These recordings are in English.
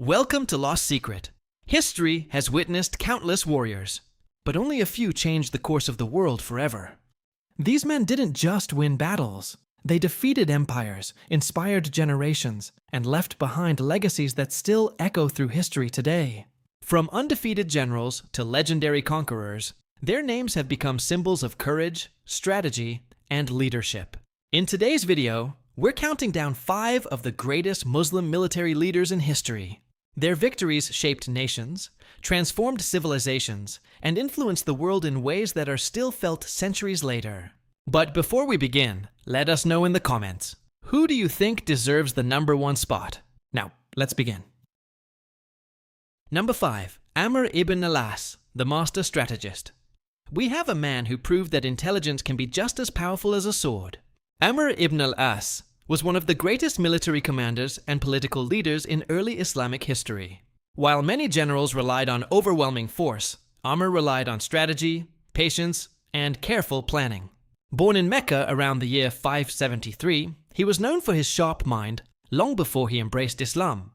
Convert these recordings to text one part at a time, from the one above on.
Welcome to Lost Secret. History has witnessed countless warriors, but only a few changed the course of the world forever. These men didn't just win battles. They defeated empires, inspired generations, and left behind legacies that still echo through history today. From undefeated generals to legendary conquerors, their names have become symbols of courage, strategy, and leadership. In today's video, we're counting down 5 of the greatest Muslim military leaders in history. Their victories shaped nations, transformed civilizations, and influenced the world in ways that are still felt centuries later. But before we begin, let us know in the comments, who do you think deserves the #1 spot? Now, let's begin. Number 5. Amr ibn Al-As, the master strategist. We have a man who proved that intelligence can be just as powerful as a sword. Amr ibn Al-As was one of the greatest military commanders and political leaders in early Islamic history. While many generals relied on overwhelming force, Amr relied on strategy, patience, and careful planning. Born in Mecca around the year 573, he was known for his sharp mind long before he embraced Islam.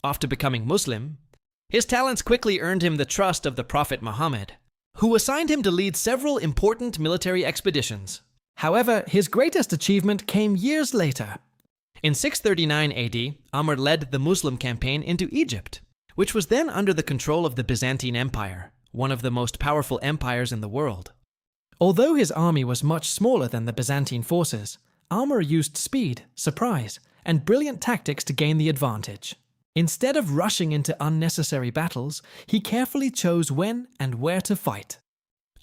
After becoming Muslim, his talents quickly earned him the trust of the Prophet Muhammad, who assigned him to lead several important military expeditions. However, his greatest achievement came years later. In 639 AD, Amr led the Muslim campaign into Egypt, which was then under the control of the Byzantine Empire, one of the most powerful empires in the world. Although his army was much smaller than the Byzantine forces, Amr used speed, surprise, and brilliant tactics to gain the advantage. Instead of rushing into unnecessary battles, he carefully chose when and where to fight.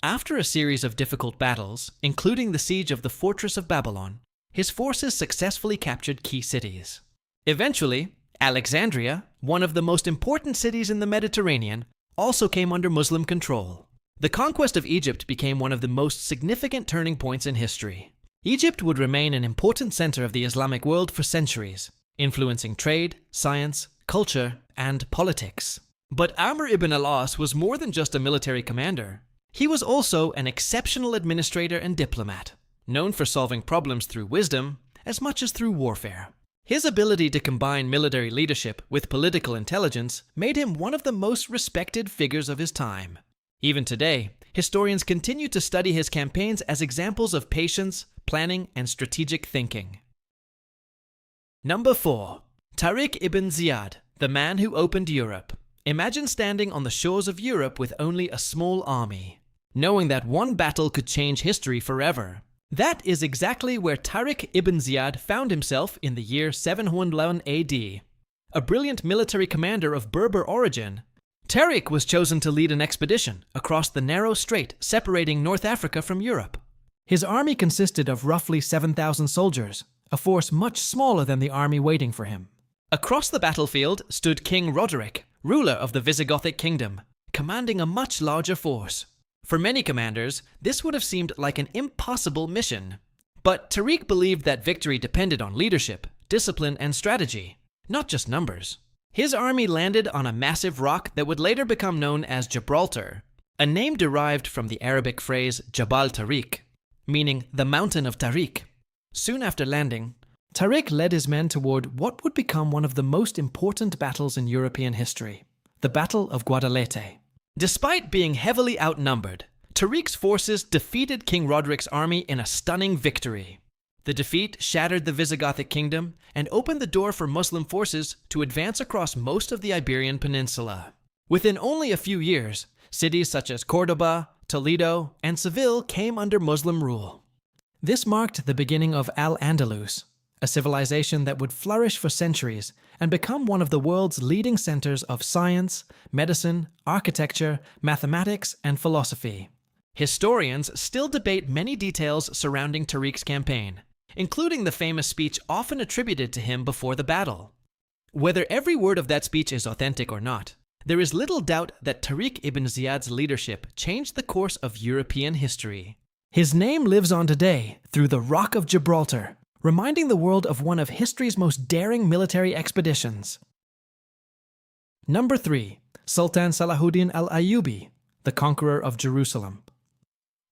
After a series of difficult battles, including the siege of the fortress of Babylon, his forces successfully captured key cities. Eventually, Alexandria, one of the most important cities in the Mediterranean, also came under Muslim control. The conquest of Egypt became one of the most significant turning points in history. Egypt would remain an important center of the Islamic world for centuries, influencing trade, science, culture, and politics. But Amr ibn Al-As was more than just a military commander. He was also an exceptional administrator and diplomat, known for solving problems through wisdom as much as through warfare. His ability to combine military leadership with political intelligence made him one of the most respected figures of his time. Even today, historians continue to study his campaigns as examples of patience, planning, and strategic thinking. Number 4. Tariq ibn Ziyad, the man who opened Europe. Imagine standing on the shores of Europe with only a small army, knowing that one battle could change history forever. That is exactly where Tariq ibn Ziyad found himself in the year 711 AD. A brilliant military commander of Berber origin, Tariq was chosen to lead an expedition across the narrow strait separating North Africa from Europe. His army consisted of roughly 7,000 soldiers, a force much smaller than the army waiting for him. Across the battlefield stood King Roderick, ruler of the Visigothic kingdom, commanding a much larger force. For many commanders, this would have seemed like an impossible mission. But Tariq believed that victory depended on leadership, discipline, and strategy, not just numbers. His army landed on a massive rock that would later become known as Gibraltar, a name derived from the Arabic phrase Jabal Tariq, meaning the mountain of Tariq. Soon after landing, Tariq led his men toward what would become one of the most important battles in European history, the Battle of Guadalete. Despite being heavily outnumbered, Tariq's forces defeated King Roderick's army in a stunning victory. The defeat shattered the Visigothic kingdom and opened the door for Muslim forces to advance across most of the Iberian Peninsula. Within only a few years, cities such as Cordoba, Toledo, and Seville came under Muslim rule. This marked the beginning of Al-Andalus, a civilization that would flourish for centuries and become one of the world's leading centers of science, medicine, architecture, mathematics, and philosophy. Historians still debate many details surrounding Tariq's campaign, including the famous speech often attributed to him before the battle. Whether every word of that speech is authentic or not, there is little doubt that Tariq ibn Ziyad's leadership changed the course of European history. His name lives on today through the Rock of Gibraltar, reminding the world of one of history's most daring military expeditions. Number 3. Sultan Salahuddin Al-Ayyubi, the conqueror of Jerusalem.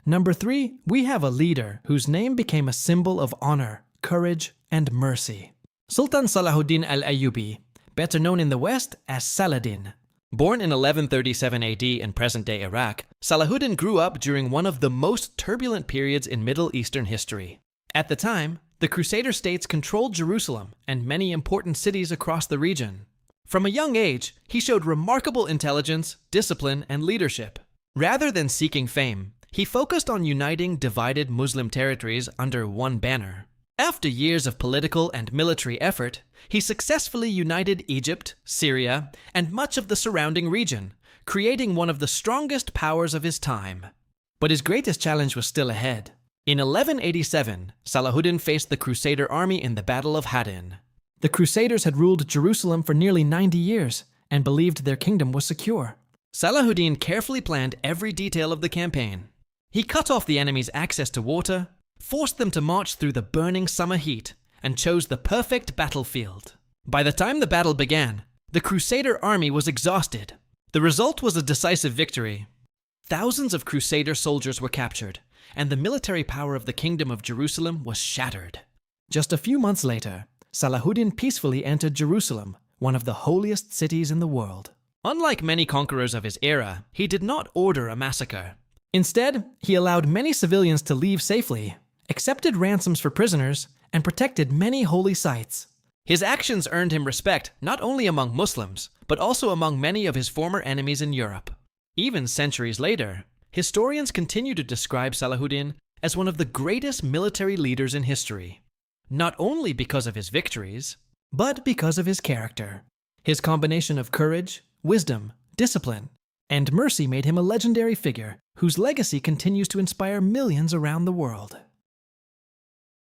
Number 3, we have a leader whose name became a symbol of honor, courage, and mercy. Sultan Salahuddin Al-Ayyubi better known in the West as Saladin. Born in 1137 AD in present-day Iraq, Salahuddin grew up during one of the most turbulent periods in Middle Eastern history. At the time, the Crusader states controlled Jerusalem and many important cities across the region. From a young age, he showed remarkable intelligence, discipline, and leadership. Rather than seeking fame, he focused on uniting divided Muslim territories under one banner. After years of political and military effort, he successfully united Egypt, Syria, and much of the surrounding region, creating one of the strongest powers of his time. But his greatest challenge was still ahead. In 1187, Salahuddin faced the Crusader army in the Battle of Hadin. The Crusaders had ruled Jerusalem for nearly 90 years and believed their kingdom was secure. Salahuddin carefully planned every detail of the campaign. He cut off the enemy's access to water, forced them to march through the burning summer heat, and chose the perfect battlefield. By the time the battle began, the Crusader army was exhausted. The result was a decisive victory. Thousands of Crusader soldiers were captured, and the military power of the Kingdom of Jerusalem was shattered. Just a few months later, Salahuddin peacefully entered Jerusalem, one of the holiest cities in the world. Unlike many conquerors of his era, he did not order a massacre. Instead, he allowed many civilians to leave safely, accepted ransoms for prisoners, and protected many holy sites. His actions earned him respect not only among Muslims, but also among many of his former enemies in Europe. Even centuries later, historians continue to describe Salahuddin as one of the greatest military leaders in history. Not only because of his victories, but because of his character. His combination of courage, wisdom, discipline, and mercy made him a legendary figure whose legacy continues to inspire millions around the world.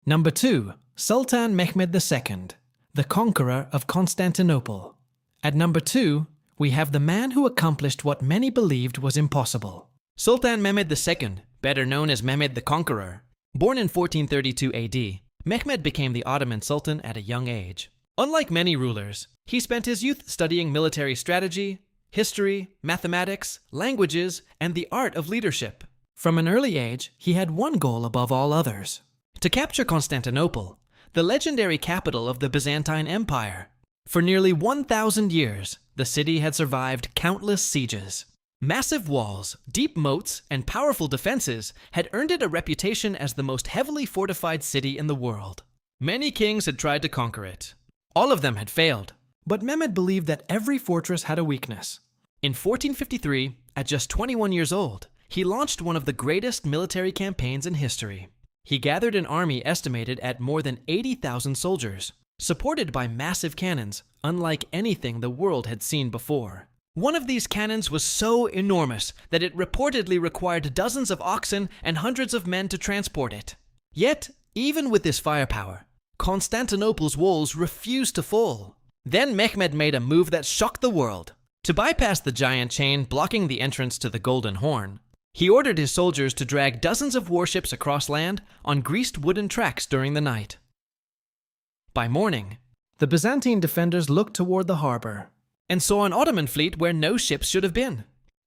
Number 2. Sultan Mehmed II, the conqueror of Constantinople. At number 2, we have the man who accomplished what many believed was impossible. Sultan Mehmed II, better known as Mehmed the Conqueror. Born in 1432 AD, Mehmed became the Ottoman Sultan at a young age. Unlike many rulers, he spent his youth studying military strategy, history, mathematics, languages, and the art of leadership. From an early age, he had one goal above all others: to capture Constantinople, the legendary capital of the Byzantine Empire. For nearly 1,000 years, the city had survived countless sieges. Massive walls, deep moats, and powerful defenses had earned it a reputation as the most heavily fortified city in the world. Many kings had tried to conquer it. All of them had failed. But Mehmed believed that every fortress had a weakness. In 1453, at just 21 years old, he launched one of the greatest military campaigns in history. He gathered an army estimated at more than 80,000 soldiers, supported by massive cannons, unlike anything the world had seen before. One of these cannons was so enormous that it reportedly required dozens of oxen and hundreds of men to transport it. Yet, even with this firepower, Constantinople's walls refused to fall. Then Mehmed made a move that shocked the world. To bypass the giant chain blocking the entrance to the Golden Horn, he ordered his soldiers to drag dozens of warships across land on greased wooden tracks during the night. By morning, the Byzantine defenders looked toward the harbor and saw an Ottoman fleet where no ships should have been.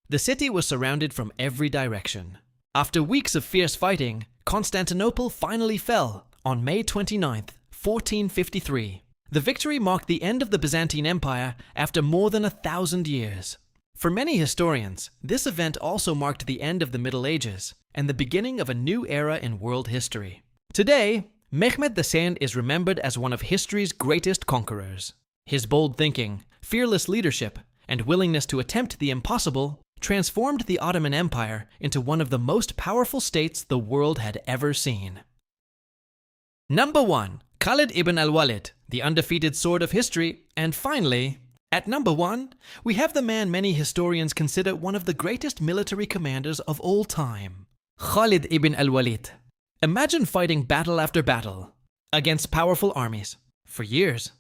The city was surrounded from every direction. After weeks of fierce fighting, Constantinople finally fell on May 29, 1453. The victory marked the end of the Byzantine Empire after more than 1,000 years. For many historians, this event also marked the end of the Middle Ages and the beginning of a new era in world history. Today, Mehmed II is remembered as one of history's greatest conquerors. His bold thinking, fearless leadership, and willingness to attempt the impossible transformed the Ottoman Empire into one of the most powerful states the world had ever seen. Number 1. Khalid ibn Al-Walid, the undefeated sword of history. And finally, at number 1, we have the man many historians consider one of the greatest military commanders of all time, Khalid ibn Al-Walid. Imagine fighting battle after battle against powerful armies for years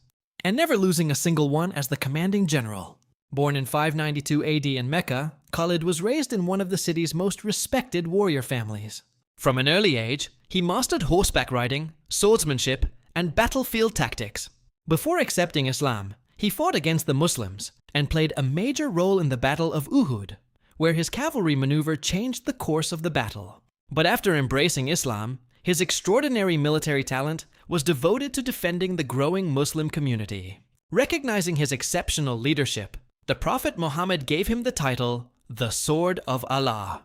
and never losing a single one as the commanding general. Born in 592 AD in Mecca, Khalid was raised in one of the city's most respected warrior families. From an early age, he mastered horseback riding, swordsmanship, and battlefield tactics. Before accepting Islam, he fought against the Muslims and played a major role in the Battle of Uhud, where his cavalry maneuver changed the course of the battle. But after embracing Islam, his extraordinary military talent was devoted to defending the growing Muslim community. Recognizing his exceptional leadership, the Prophet Muhammad gave him the title, the Sword of Allah.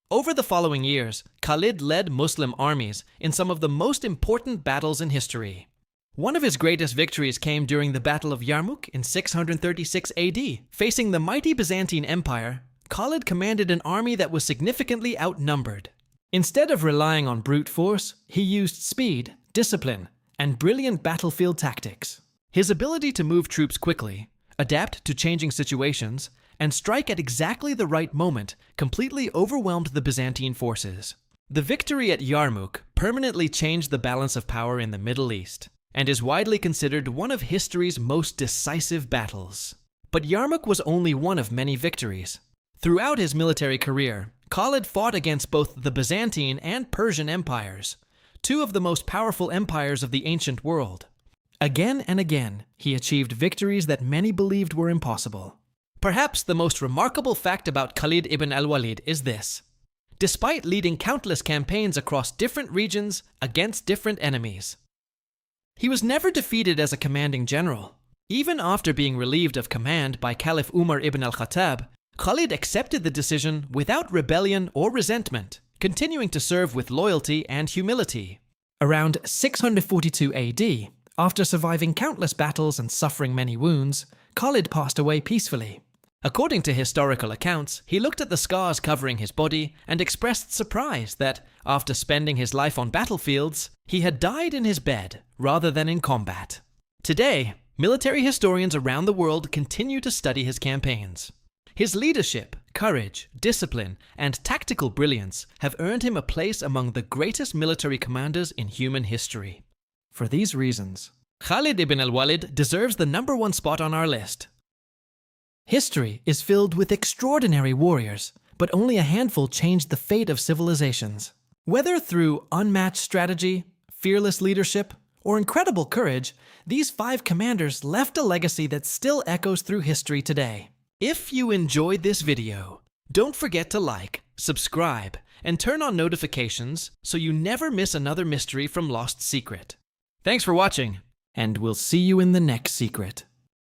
Over the following years, Khalid led Muslim armies in some of the most important battles in history. One of his greatest victories came during the Battle of Yarmouk in 636 AD. Facing the mighty Byzantine Empire, Khalid commanded an army that was significantly outnumbered. Instead of relying on brute force, he used speed, discipline, and brilliant battlefield tactics. His ability to move troops quickly, adapt to changing situations, and strike at exactly the right moment completely overwhelmed the Byzantine forces. The victory at Yarmouk permanently changed the balance of power in the Middle East, and is widely considered one of history's most decisive battles. But Yarmouk was only one of many victories. Throughout his military career, Khalid fought against both the Byzantine and Persian empires, two of the most powerful empires of the ancient world. Again and again, he achieved victories that many believed were impossible. Perhaps the most remarkable fact about Khalid ibn Al-Walid is this. Despite leading countless campaigns across different regions against different enemies, he was never defeated as a commanding general. Even after being relieved of command by Caliph Umar ibn al-Khattab, Khalid accepted the decision without rebellion or resentment, continuing to serve with loyalty and humility. Around 642 AD, after surviving countless battles and suffering many wounds, Khalid passed away peacefully. According to historical accounts, he looked at the scars covering his body and expressed surprise that, after spending his life on battlefields, he had died in his bed rather than in combat. Today, military historians around the world continue to study his campaigns. His leadership, courage, discipline, and tactical brilliance have earned him a place among the greatest military commanders in human history. For these reasons, Khalid ibn Al-Walid deserves the #1 spot on our list. History is filled with extraordinary warriors, but only a handful changed the fate of civilizations. Whether through unmatched strategy, fearless leadership, or incredible courage, these 5 commanders left a legacy that still echoes through history today. If you enjoyed this video, don't forget to like, subscribe, and turn on notifications so you never miss another mystery from Lost Secret. Thanks for watching, and we'll see you in the next secret.